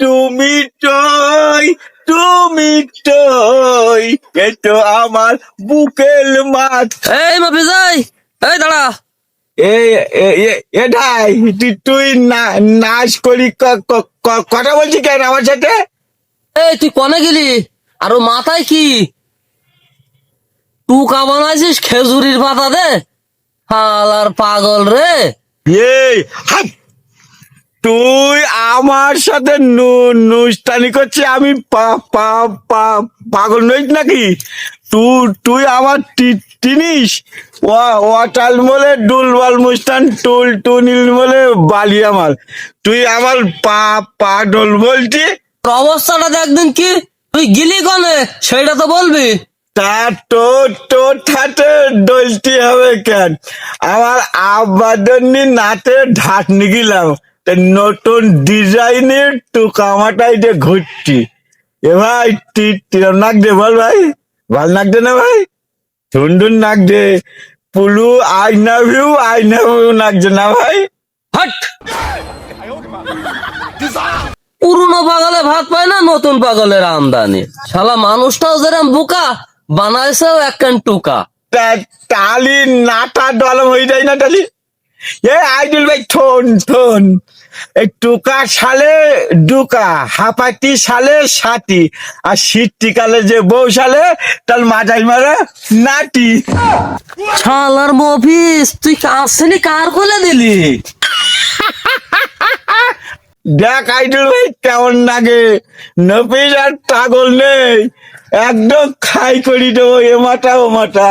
তুমি টই তুমি টই এ তো আমার বুকের মাঠ। এই মাপি যাই, এই দাঁড়া। এটাই তুই নাচ করি কথা বলছি কেন আমার সাথে? এই তুই কনে গেলি? আরো মাথায় কি টুকা বানাইছিস খেজুরির পাতা দে? হালার পাগল রে। এই হাট! তুই আমার সাথে নুস্তানি করছি, আমি পাগল নই নাকি? তুই আমার জিনিস ওয়াটাল বলে ডুলবাল মুস্তান টুল টুনিল বলে বালি আমার। তুই আমার পাগল বলছি? তোর অবস্থাটা দেখ দিন কি, তুই গিলি কনে সেটা তো বলবি। তা তোর ঠাটে ডলতে হবে কেন? আমার আবাদনী নাতে ঢাকনি গিলাম, তা নতুন ডিজাইনের টুকামাটাই যে ঘুরছি। এ ভাই তিরম নাক দে বল ভাই, ভাল নাক দে না ভাই? সুন্দর নাক দে, পুলু আই নাভ ইউ নাক দে না ভাই? হাট! পুরনো পাগলে ভাত পায় না, নতুন পাগলের আমদানি। শালা মানুষটাও যেরকম বোকা, বানাইছেও একখান টুকা। টালি নাটা ডলম হয়ে যায় না টালি? এ আইডুল ভাই থন এই টুকা সালে ডুকা, হাঁপাতি সালে সাথী, আর শীতকালে যে বউ সালে তার মাজাই মারে নাটি। শালার মফিস, তুই আসলি কার কোলে দিলি? দেখ আইডুল ভাই কেমন লাগে, নপিস আর পাগল নেই, একদম খাই করি দেবো এ মাথা ও মাথা।